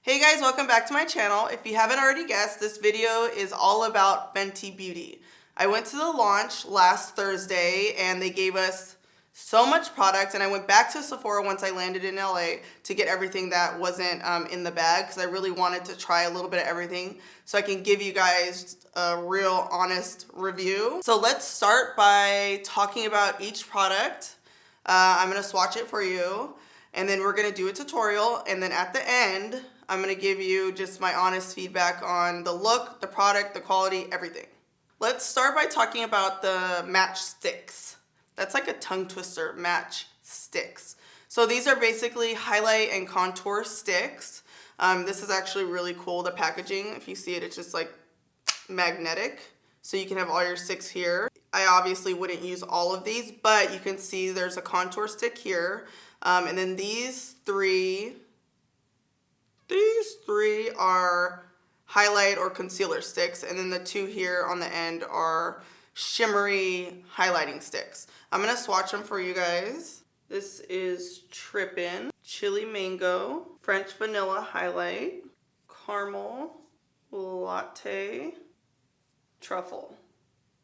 Hey guys, welcome back to my channel. If you haven't already guessed, this video is all about Fenty Beauty. I went to the launch last Thursday and they gave us so much product, and I went back to Sephora once I landed in LA to get everything that wasn't in the bag because I really wanted to try a little bit of everything so I can give you guys a real honest review. So let's start by talking about each product. I'm going to swatch it for you, and then we're going to do a tutorial, and then at the end I'm going to give you just my honest feedback on the look, the product, the quality, everything. Let's start by talking about the Match Stix. That's like a tongue twister, Match Stix. So these are basically highlight and contour sticks. This is actually really cool, the packaging. If you see it, it's just like magnetic. So you can have all your sticks here. I obviously wouldn't use all of these, but you can see there's a contour stick here. And then these three are highlight or concealer sticks, and then the two here on the end are shimmery highlighting sticks. I'm gonna swatch them for you guys. This is Trippin, Chili Mango, French Vanilla Highlight, Caramel Latte, Truffle.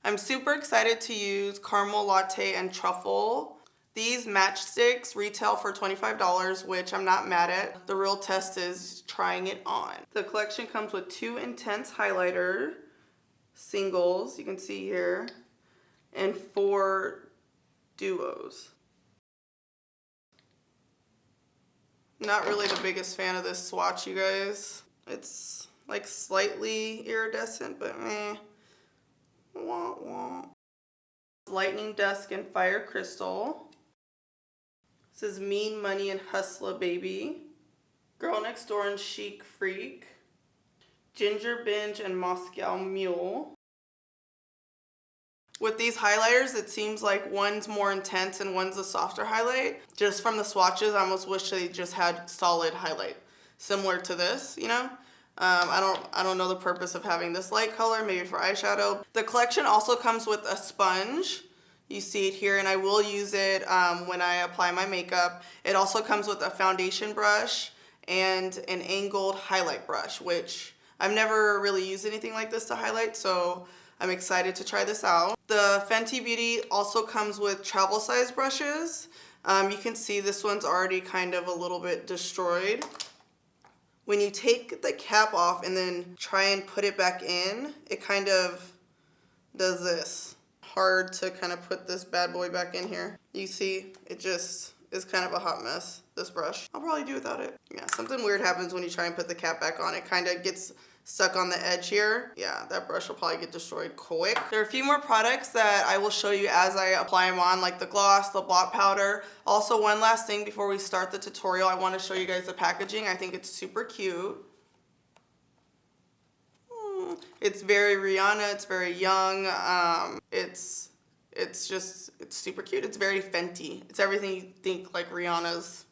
I'm super excited to use Caramel Latte and Truffle. These matchsticks retail for $25, which I'm not mad at. The real test is trying it on. The collection comes with 2 intense highlighter singles, you can see here, and 4 duos. Not really the biggest fan of this swatch, you guys. It's like slightly iridescent, but meh. Wah, wah. Lightning Dusk and Fire Crystal. This is Mean Money and Hustla Baby. Girl Next Door and Chic Phreak. Ginger Binge and Mosow Mule. With these highlighters, it seems like one's more intense and one's a softer highlight. Just from the swatches, I almost wish they just had solid highlight, similar to this, you know? I don't know the purpose of having this light color, maybe for eyeshadow. The collection also comes with a sponge. You see it here, and I will use it when I apply my makeup. It also comes with a foundation brush and an angled highlight brush, which I've never really used anything like this to highlight, so I'm excited to try this out. The Fenty Beauty also comes with travel size brushes. You can see this one's already kind of a little bit destroyed. When you take the cap off and then try and put it back in, it kind of does this. Hard to kind of put this bad boy back in here. You see, it just is kind of a hot mess, this brush. I'll probably do without it. Yeah, something weird happens when you try and put the cap back on. It kind of gets stuck on the edge here. Yeah, that brush will probably get destroyed quick. There are a few more products that I will show you as I apply them on, like the gloss, the blot powder. Also, one last thing before we start the tutorial, I want to show you guys the packaging. I think it's super cute. It's very Rihanna, it's very young, it's super cute. It's very Fenty. It's everything you think like Rihanna's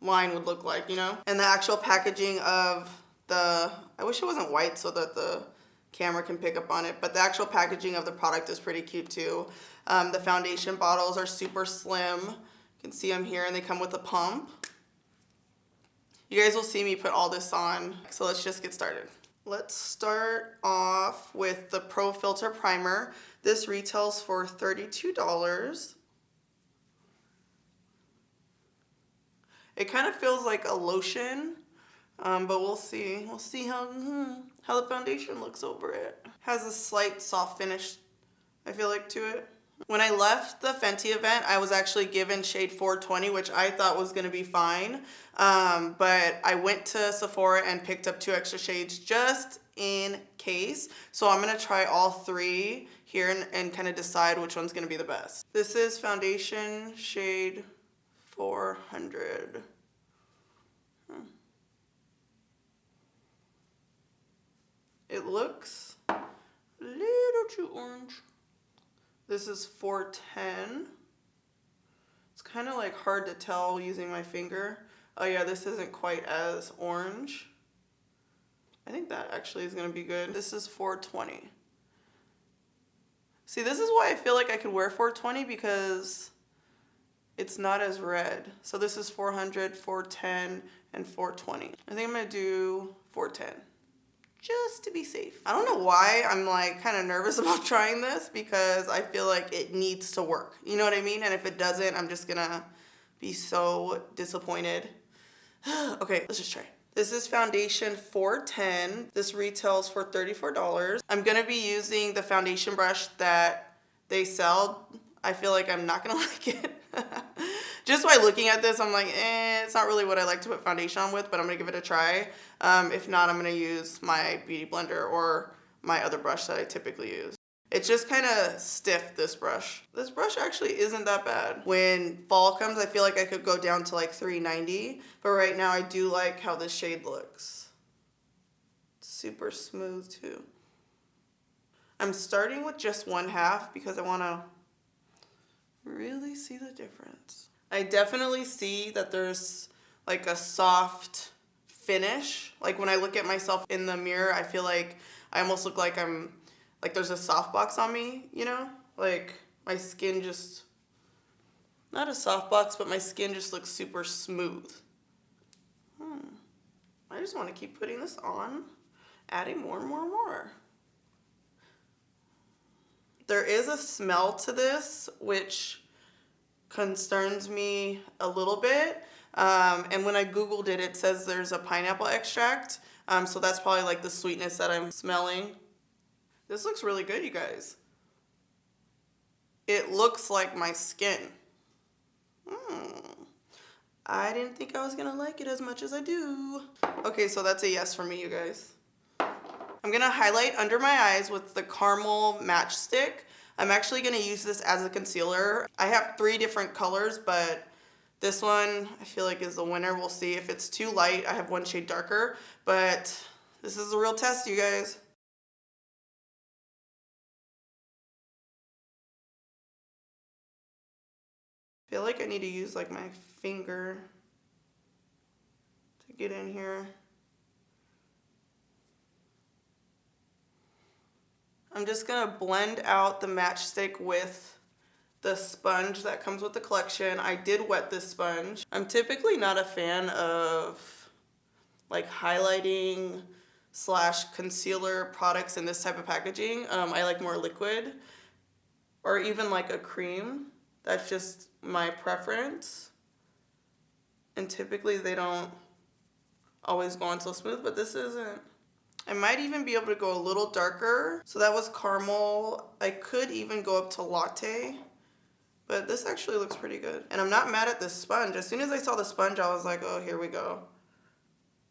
line would look like, you know? And the actual packaging of I wish it wasn't white so that the camera can pick up on it, but the actual packaging of the product is pretty cute too. The foundation bottles are super slim. You can see them here, and they come with a pump. You guys will see me put all this on, so let's just get started. Let's start off with the Pro Filter Primer. This retails for $32. It kind of feels like a lotion, but we'll see. We'll see how the foundation looks over it. Has a slight soft finish, I feel like, to it. When I left the Fenty event, I was actually given shade 420, which I thought was going to be fine. But I went to Sephora and picked up 2 extra shades just in case. So I'm going to try all 3 here and kind of decide which one's going to be the best. This is foundation shade 400. It looks a little too orange. This is 410. It's kind of like hard to tell using my finger. Oh yeah, this isn't quite as orange. I think that actually is going to be good. This is 420. See, this is why I feel like I could wear 420, because it's not as red. So this is 400, 410, and 420. I think I'm gonna do 410. Just to be safe. I don't know why I'm like kind of nervous about trying this because I feel like it needs to work. You know what I mean? And if it doesn't, I'm just gonna be so disappointed. Okay, let's just try. This is foundation 410. This retails for $34. I'm gonna be using the foundation brush that they sell. I feel like I'm not gonna like it. Just by looking at this, I'm like, it's not really what I like to put foundation on with, but I'm gonna give it a try. If not, I'm gonna use my beauty blender or my other brush that I typically use. It's just kind of stiff, this brush. This brush actually isn't that bad. When fall comes, I feel like I could go down to like $3.90, but right now I do like how this shade looks. Super smooth too. I'm starting with just 1/2 because I wanna really see the difference. I definitely see that there's like a soft finish. Like when I look at myself in the mirror, I feel like I almost look like there's a softbox on me, you know? Like my skin just, not a softbox, but my skin just looks super smooth. I just want to keep putting this on, adding more and more and more. There is a smell to this, which concerns me a little bit. And when I Googled it, it says there's a pineapple extract. So that's probably like the sweetness that I'm smelling. This looks really good, you guys. It looks like my skin. I didn't think I was gonna like it as much as I do. Okay, so that's a yes for me, you guys. I'm gonna highlight under my eyes with the Caramel Matchstick. I'm actually gonna use this as a concealer. I have 3 different colors, but this one I feel like is the winner. We'll see. If it's too light, I have 1 shade darker, but this is a real test, you guys. I feel like I need to use like my finger to get in here. I'm just gonna blend out the matchstick with the sponge that comes with the collection. I did wet this sponge. I'm typically not a fan of like highlighting / concealer products in this type of packaging. I like more liquid or even like a cream. That's just my preference. And typically they don't always go on so smooth, but this isn't. I might even be able to go a little darker. So that was caramel. I could even go up to latte, but this actually looks pretty good. And I'm not mad at this sponge. As soon as I saw the sponge, I was like, oh, here we go.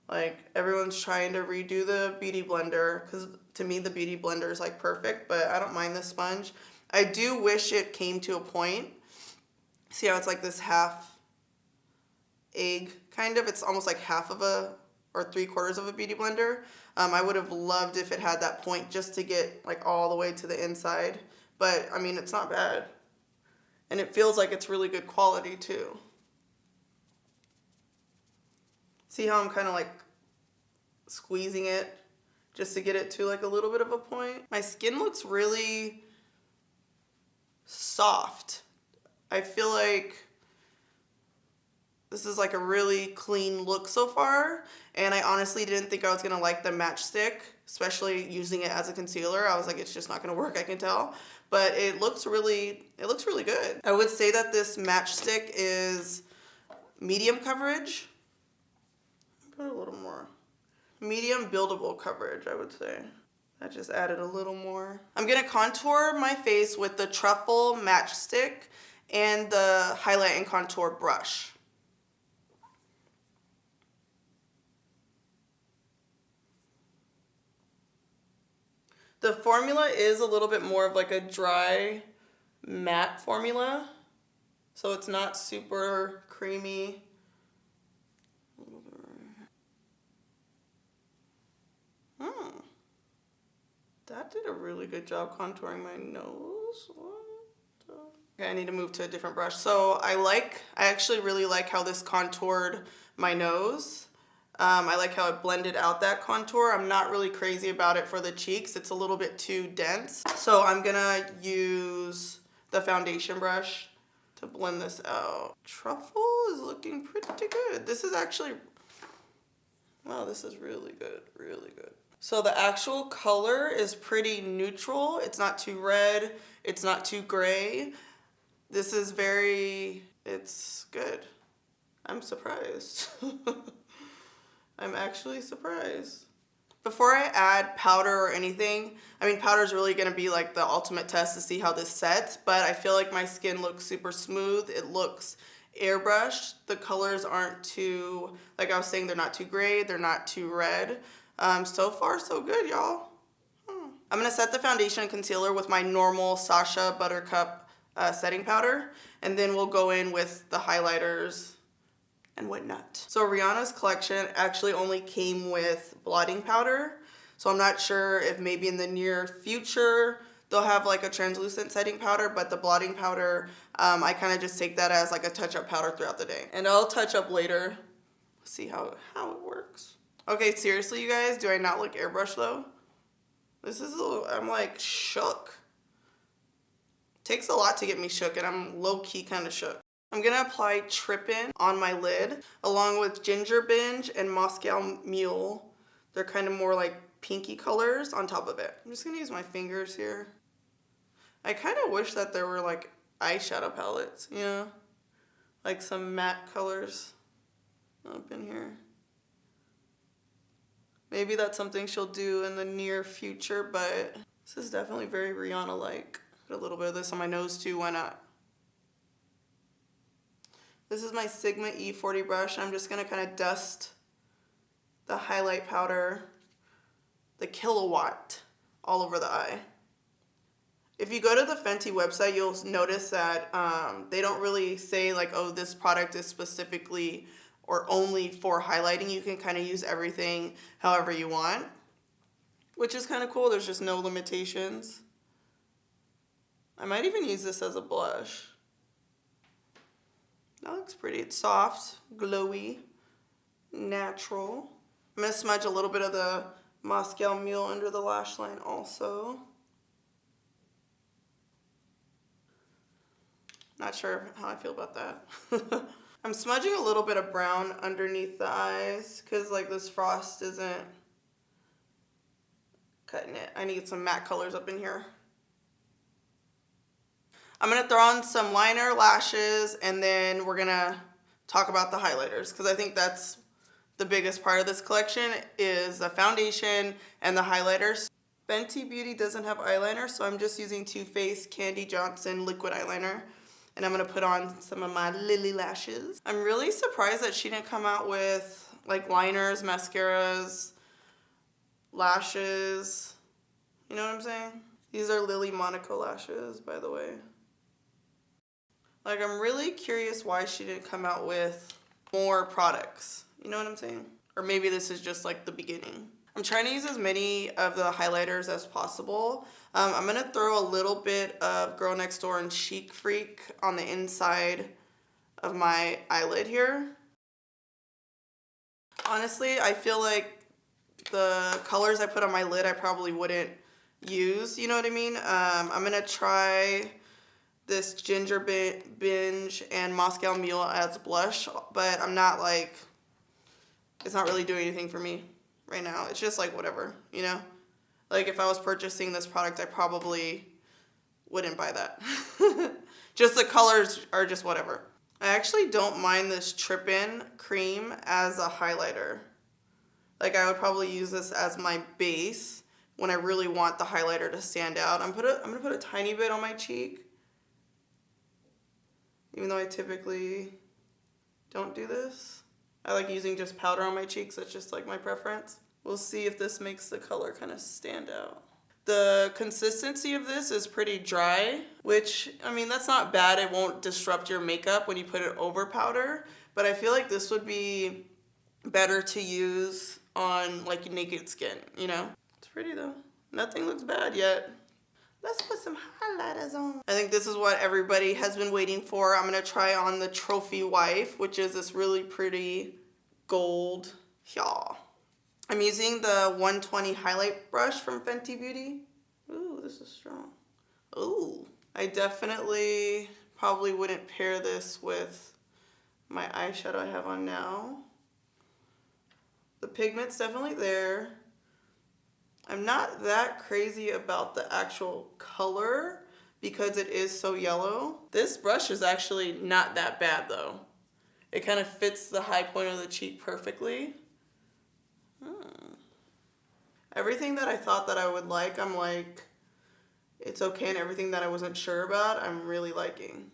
Like everyone's trying to redo the beauty blender because to me the beauty blender is like perfect, but I don't mind this sponge. I do wish it came to a point. See how it's like this half egg kind of? It's almost like half of a or 3/4 of a beauty blender. I would have loved if it had that point just to get like all the way to the inside. But I mean, it's not bad. And it feels like it's really good quality too. See how I'm kind of like squeezing it just to get it to like a little bit of a point? My skin looks really soft. I feel like this is like a really clean look so far, and I honestly didn't think I was gonna like the matchstick, especially using it as a concealer. I was like, it's just not gonna work, I can tell. But it looks really good. I would say that this matchstick is medium coverage. Put a little more. Medium buildable coverage, I would say. I just added a little more. I'm gonna contour my face with the Truffle matchstick and the highlight and contour brush. The formula is a little bit more of like a dry matte formula, so it's not super creamy. That did a really good job contouring my nose. Okay, I need to move to a different brush. So I actually really like how this contoured my nose. I like how it blended out that contour. I'm not really crazy about it for the cheeks. It's a little bit too dense. So I'm gonna use the foundation brush to blend this out. Truffle is looking pretty good. This is actually, wow, this is really good, really good. So the actual color is pretty neutral. It's not too red, it's not too gray. This is it's good. I'm surprised. I'm actually surprised. Before I add powder or anything, I mean, powder is really gonna be like the ultimate test to see how this sets, but I feel like my skin looks super smooth. It looks airbrushed. The colors aren't too, like I was saying, they're not too gray, they're not too red. So far, so good, y'all. I'm gonna set the foundation and concealer with my normal Sasha Buttercup setting powder, and then we'll go in with the highlighters and whatnot. So Rihanna's collection actually only came with blotting powder. So I'm not sure if maybe in the near future they'll have like a translucent setting powder, but the blotting powder, I kind of just take that as like a touch-up powder throughout the day. And I'll touch up later, see how it works. Okay, seriously, you guys, do I not look airbrushed though? This is I'm like shook. Takes a lot to get me shook, and I'm low-key kind of shook. I'm gonna apply Trippin on my lid, along with Ginger Binge and Mosow Mule. They're kind of more like pinky colors on top of it. I'm just gonna use my fingers here. I kind of wish that there were like eyeshadow palettes, you know? Like some matte colors up in here. Maybe that's something she'll do in the near future, but this is definitely very Rihanna-like. Put a little bit of this on my nose too, why not? This is my Sigma E40 brush. I'm just gonna kind of dust the highlight powder, the kilowatt, all over the eye. If you go to the Fenty website, you'll notice that they don't really say like, oh, this product is specifically or only for highlighting. You can kind of use everything however you want, which is kind of cool. There's just no limitations. I might even use this as a blush. That looks pretty. It's soft, glowy, natural. I'm gonna smudge a little bit of the Mosow Mule under the lash line also. Not sure how I feel about that. I'm smudging a little bit of brown underneath the eyes because like this frost isn't cutting it. I need some matte colors up in here. I'm gonna throw on some liner, lashes, and then we're gonna talk about the highlighters because I think that's the biggest part of this collection is the foundation and the highlighters. Fenty Beauty doesn't have eyeliner, so I'm just using Too Faced Candy Johnson liquid eyeliner. And I'm gonna put on some of my Lily lashes. I'm really surprised that she didn't come out with like liners, mascaras, lashes. You know what I'm saying? These are Lily Monaco lashes, by the way. Like, I'm really curious why she didn't come out with more products. You know what I'm saying? Or maybe this is just like the beginning. I'm trying to use as many of the highlighters as possible. I'm gonna throw a little bit of Girl Next Door and Chic Phreak on the inside of my eyelid here. Honestly, I feel like the colors I put on my lid I probably wouldn't use, you know what I mean? I'm gonna try this Ginger Binge and Mosow Mule as blush, but I'm not like, it's not really doing anything for me right now. It's just like whatever, you know? Like if I was purchasing this product, I probably wouldn't buy that. Just the colors are just whatever. I actually don't mind this Trippin cream as a highlighter. Like I would probably use this as my base when I really want the highlighter to stand out. I'm gonna put a tiny bit on my cheek. Even though I typically don't do this. I like using just powder on my cheeks. That's just like my preference. We'll see if this makes the color kind of stand out. The consistency of this is pretty dry, which, I mean, that's not bad. It won't disrupt your makeup when you put it over powder, but I feel like this would be better to use on like naked skin, you know? It's pretty though. Nothing looks bad yet. Let's put some highlighters on. I think this is what everybody has been waiting for. I'm gonna try on the Trophy Wife, which is this really pretty gold. Y'all. I'm using the 120 highlight brush from Fenty Beauty. Ooh, this is strong. Ooh. I definitely Probably wouldn't pair this with my eyeshadow I have on now. The pigment's definitely there. I'm not that crazy about the actual color because it is so yellow. This brush is actually not that bad though. It kind of fits the high point of the cheek perfectly. Everything that I thought that I would like, I'm like, it's okay, and everything that I wasn't sure about, I'm really liking.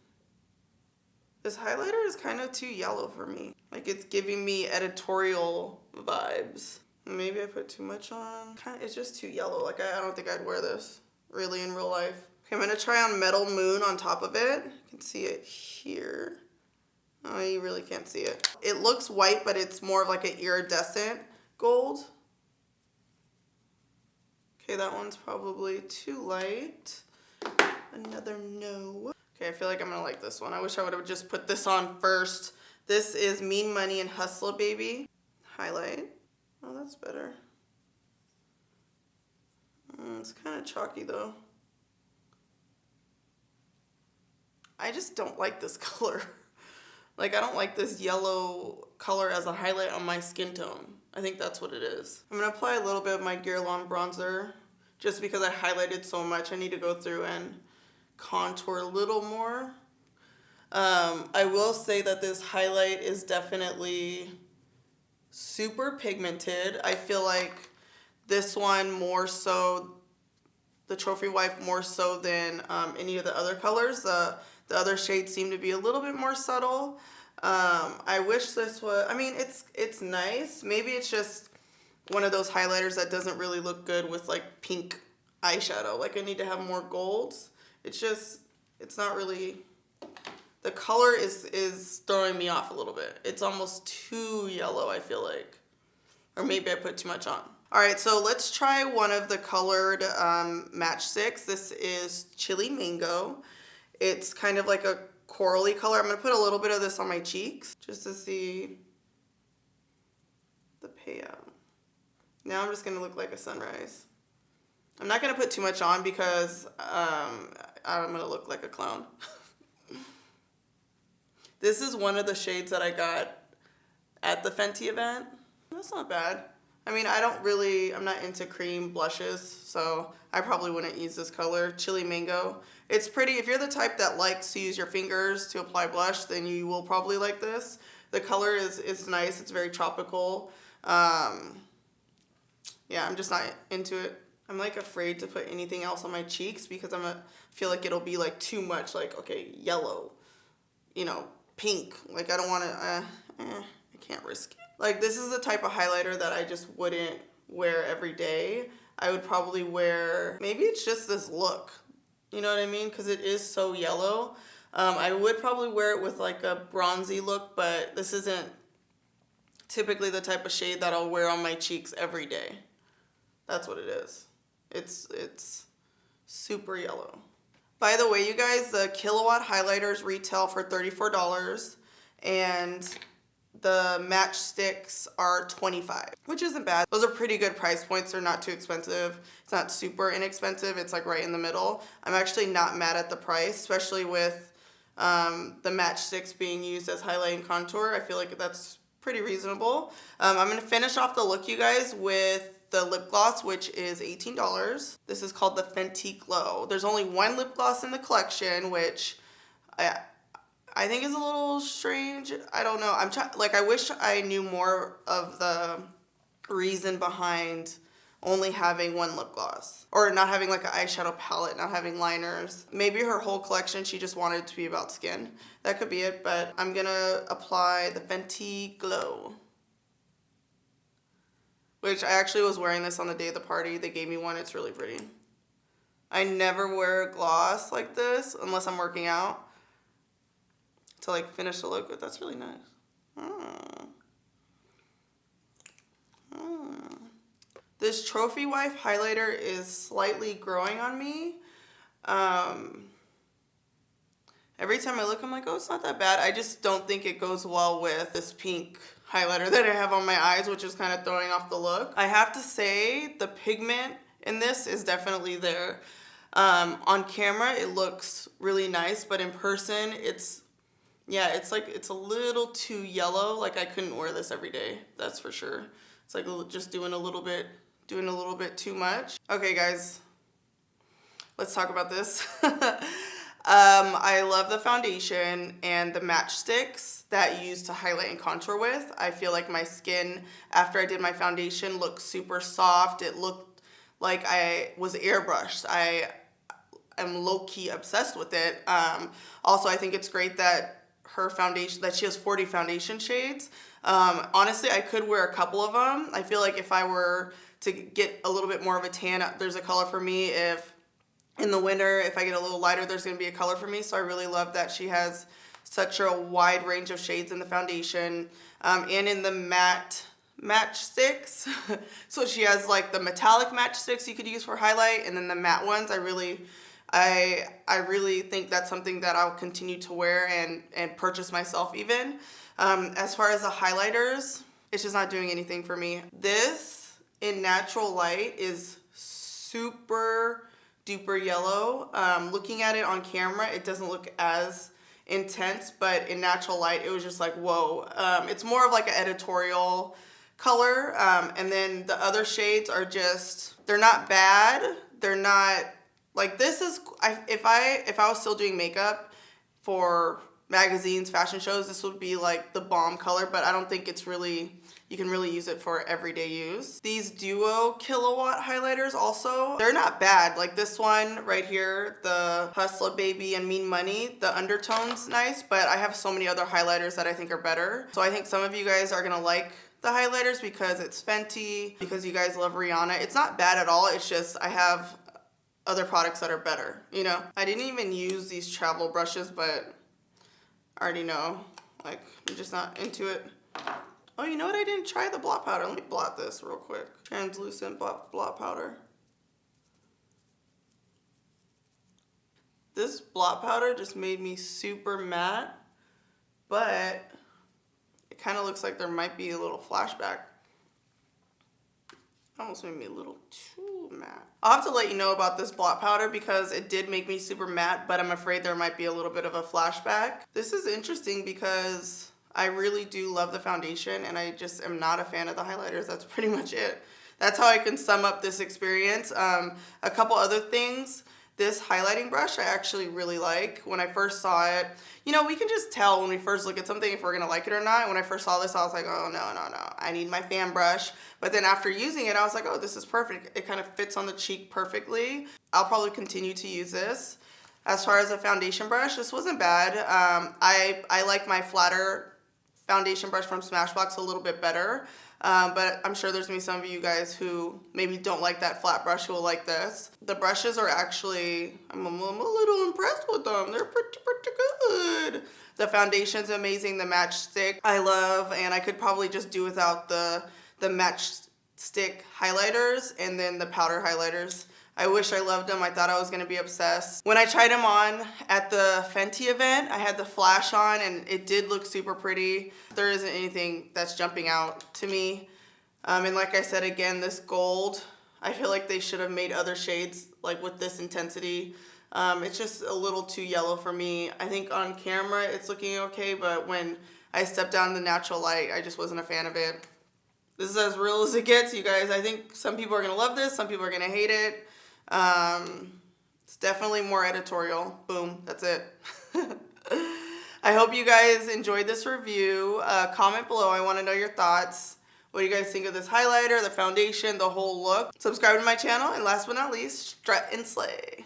This highlighter is kind of too yellow for me. Like, it's giving me editorial vibes. Maybe I put too much on. It's just too yellow. Like, I don't think I'd wear this really in real life. Okay, I'm gonna try on Metal Moon on top of it. You can see it here. Oh, you really can't see it. It looks white, but it's more of like an iridescent gold. Okay, that one's probably too light. Another no. Okay, I feel like I'm gonna like this one. I wish I would have just put this on first. This is Mean Money and Hustla Baby. Highlight. Oh, that's better. It's kind of chalky though. I just don't like this color. Like, I don't like this yellow color as a highlight on my skin tone. I think that's what it is. I'm gonna apply a little bit of my Guerlain bronzer just because I highlighted so much. I need to go through and contour a little more. I will say that this highlight is definitely super pigmented. I feel like this one more so, the Trophy Wife more so than any of the other colors. The other shades seem to be a little bit more subtle. I wish this was, I mean, it's nice. Maybe it's just one of those highlighters that doesn't really look good with like pink eyeshadow. Like, I need to have more golds. It's just, it's not really, the color is throwing me off a little bit. It's almost too yellow, I feel like. Or maybe I put too much on. All right, so let's try one of the colored matchsticks. This is Chili Mango. It's kind of like a corally color. I'm gonna put a little bit of this on my cheeks just to see the payout. Now I'm just gonna look like a sunrise. I'm not gonna put too much on because I'm gonna look like a clown. This is one of the shades that I got at the Fenty event. That's not bad. I mean, I'm not into cream blushes, so I probably wouldn't use this color. Chili Mango. It's pretty. If you're the type that likes to use your fingers to apply blush, then you will probably like this. The color is nice. It's very tropical. Yeah, I'm just not into it. I'm like afraid to put anything else on my cheeks because feel like it'll be like too much, like, okay, yellow, you know, pink. Like, I don't want to, I can't risk it. Like, this is the type of highlighter that I just wouldn't wear every day. I would probably wear, maybe it's just this look. You know what I mean? Because it is so yellow. I would probably wear it with like a bronzy look, but this isn't typically the type of shade that I'll wear on my cheeks every day. That's what it is. It's super yellow. By the way, you guys, the Killawatt highlighters retail for $34 and the matchsticks are $25, which isn't bad. Those are pretty good price points. They're not too expensive. It's not super inexpensive. It's like right in the middle. I'm actually not mad at the price, especially with the matchsticks being used as highlight and contour. I feel like that's pretty reasonable. I'm gonna finish off the look, you guys, with the lip gloss, which is $18. This is called the Fenty Glow. There's only one lip gloss in the collection, which I think is a little strange. I don't know. I wish I knew more of the reason behind only having one lip gloss or not having like an eyeshadow palette, not having liners. Maybe her whole collection, she just wanted it to be about skin. That could be it, but I'm gonna apply the Fenty Glow, which I actually was wearing this on the day of the party. They gave me one. It's really pretty. I never wear a gloss like this unless I'm working out to like finish the look with. That's really nice. This Trophy Wife highlighter is slightly growing on me. Every time I look, I'm like, oh, it's not that bad. I just don't think it goes well with this pink highlighter that I have on my eyes, which is kind of throwing off the look. I have to say the pigment in this is definitely there. On camera, it looks really nice, but in person, it's like it's a little too yellow. Like I couldn't wear this every day. That's for sure. It's like just doing a little bit too much. Okay, guys, let's talk about this. I love the foundation and the matchsticks that you use to highlight and contour with. I feel like my skin, after I did my foundation, looked super soft. It looked like I was airbrushed. I am low-key obsessed with it. Also, I think it's great that her foundation, that she has 40 foundation shades. Honestly, I could wear a couple of them. I feel like if I were to get a little bit more of a tan, there's a color for me. If in the winter, if I get a little lighter, there's going to be a color for me. So I really love that she has such a wide range of shades in the foundation, and in the matchsticks. So she has like the metallic matchsticks you could use for highlight, and then the matte ones. I really think that's something that I'll continue to wear and purchase myself even. As far as the highlighters, it's just not doing anything for me. This in natural light is super duper yellow. Looking at it on camera, it doesn't look as intense, but in natural light, it was just like, whoa. It's more of like an editorial color. And then the other shades are just, they're not bad. They're not, like this is, if I was still doing makeup for magazines, fashion shows, this would be like the bomb color, but I don't think it's really, you can really use it for everyday use. These Duo Kilowatt highlighters also, they're not bad. Like this one right here, the Hustla Baby and Mean Money, the undertone's nice, but I have so many other highlighters that I think are better. So I think some of you guys are gonna like the highlighters because it's Fenty, because you guys love Rihanna. It's not bad at all, it's just I have other products that are better, you know? I didn't even use these travel brushes, but I already know, like, I'm just not into it. Oh, you know what? I didn't try the blot powder. Let me blot this real quick. Translucent blot powder. This blot powder just made me super matte, but it kind of looks like there might be a little flashback. Almost made me a little too matte. I'll have to let you know about this blot powder because it did make me super matte, but I'm afraid there might be a little bit of a flashback. This is interesting because I really do love the foundation and I just am not a fan of the highlighters. That's pretty much it. That's how I can sum up this experience. A couple other things. This highlighting brush I actually really like. When I first saw it, you know, we can just tell when we first look at something if we're gonna like it or not. When I first saw this, I was like, oh, no, I need my fan brush. But then after using it, I was like, oh, this is perfect. It kind of fits on the cheek perfectly. I'll probably continue to use this. As far as a foundation brush, this wasn't bad. I like my flatter foundation brush from Smashbox a little bit better. But I'm sure there's gonna be some of you guys who maybe don't like that flat brush who will like this. The brushes are actually, I'm a little impressed with them. They're pretty good. The foundation's amazing. The matchstick I love, and I could probably just do without the matchstick highlighters and then the powder highlighters. I wish I loved them. I thought I was gonna be obsessed. When I tried them on at the Fenty event, I had the flash on and it did look super pretty. There isn't anything that's jumping out to me. And like I said, again, this gold, I feel like they should have made other shades like with this intensity. It's just a little too yellow for me. I think on camera it's looking okay, but when I stepped down in the natural light, I just wasn't a fan of it. This is as real as it gets, you guys. I think some people are gonna love this, some people are gonna hate it. It's definitely more editorial. Boom, that's it. I hope you guys enjoyed this review. Comment below, I wanna know your thoughts. What do you guys think of this highlighter, the foundation, the whole look? Subscribe to my channel, and last but not least, strut and slay.